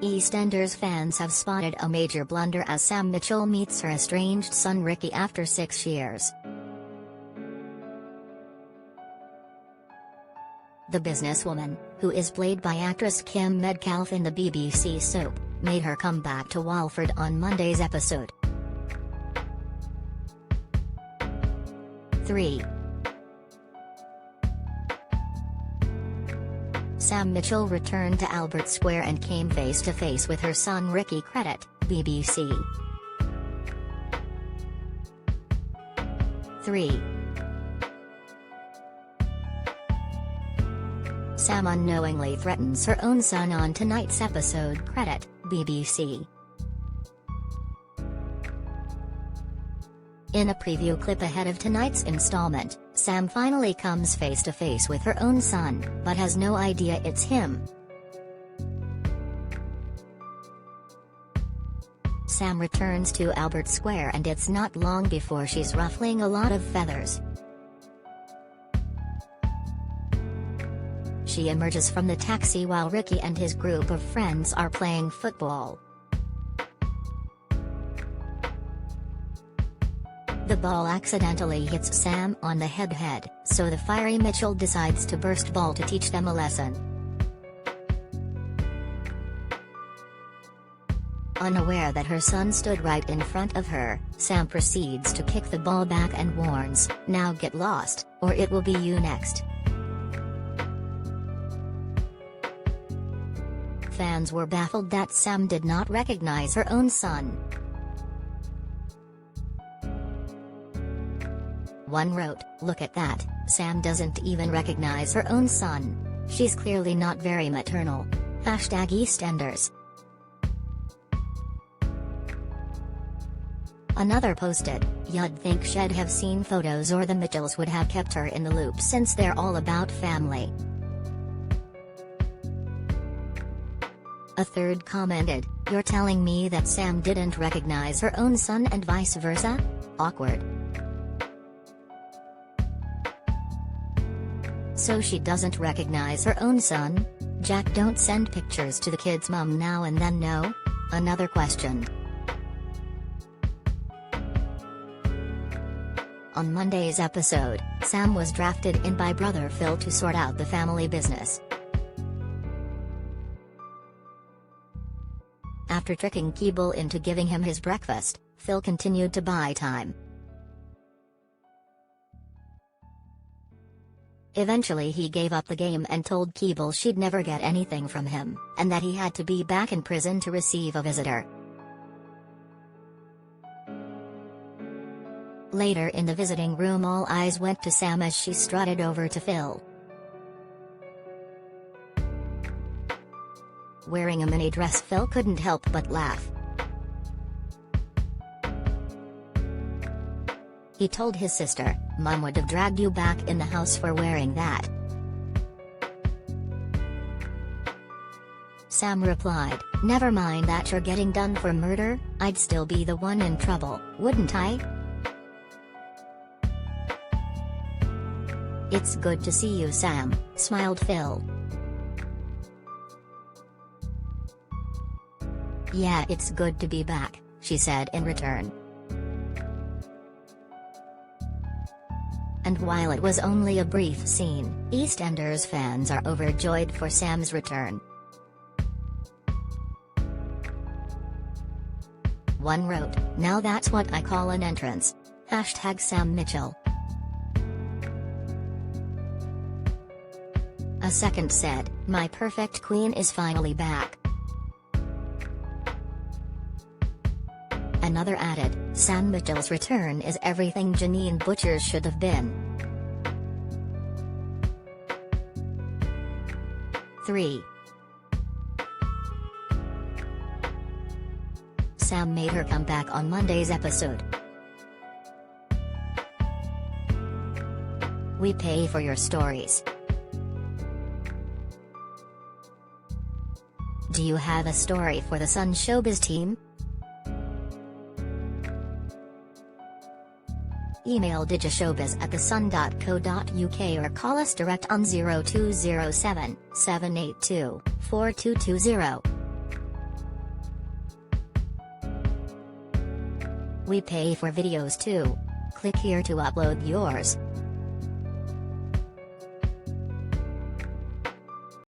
EastEnders fans have spotted a major blunder as Sam Mitchell meets her estranged son Ricky after 6 years. The businesswoman, who is played by actress Kim Medcalf in the BBC soap, made her comeback to Walford on Monday's episode. 3. Sam Mitchell returned to Albert Square and came face-to-face with her son RickyCredit, BBC. 3. Sam unknowingly threatens her own son on tonight's episodeCredit, BBC. In a preview clip ahead of tonight's installment, Sam finally comes face-to-face with her own son, but has no idea it's him. Sam returns to Albert Square and it's not long before she's ruffling a lot of feathers. She emerges from the taxi while Ricky and his group of friends are playing football. The ball accidentally hits Sam on the head, so the fiery Mitchell decides to burst ball to teach them a lesson. Unaware that her son stood right in front of her, Sam proceeds to kick the ball back and warns, "Now get lost, or it will be you next." Fans were baffled that Sam did not recognize her own son. One wrote, "Look at that, Sam doesn't even recognize her own son. She's clearly not very maternal." #EastEnders. Another posted, "You'd think she'd have seen photos or the Mitchells would have kept her in the loop since they're all about family." A third commented, "You're telling me that Sam didn't recognize her own son and vice versa? Awkward. So she doesn't recognize her own son? Jack don't send pictures to the kid's mum now and then, no?" Another questioned. On Monday's episode, Sam was drafted in by brother Phil to sort out the family business. After tricking Keeble into giving him his breakfast, Phil continued to buy time. Eventually he gave up the game and told Keeble she'd never get anything from him, and that he had to be back in prison to receive a visitor. Later in the visiting room, all eyes went to Sam as she strutted over to Phil. Wearing a mini dress, Phil couldn't help but laugh. He told his sister, "Mum would have dragged you back in the house for wearing that." Sam replied, "Never mind that you're getting done for murder, I'd still be the one in trouble, wouldn't I?" "It's good to see you, Sam," smiled Phil. "Yeah, it's good to be back," she said in return. And while it was only a brief scene, EastEnders fans are overjoyed for Sam's return. One wrote, "Now that's what I call an entrance." #Sam Mitchell. A second said, "My perfect queen is finally back." Another added, "Sam Mitchell's return is everything Janine Butcher's should have been." 3. Sam made her comeback on Monday's episode. "We pay for your stories. Do you have a story for the Sun Showbiz team? Email digishowbiz@thesun.co.uk or call us direct on 0207 782 4220. We pay for videos too. Click here to upload yours.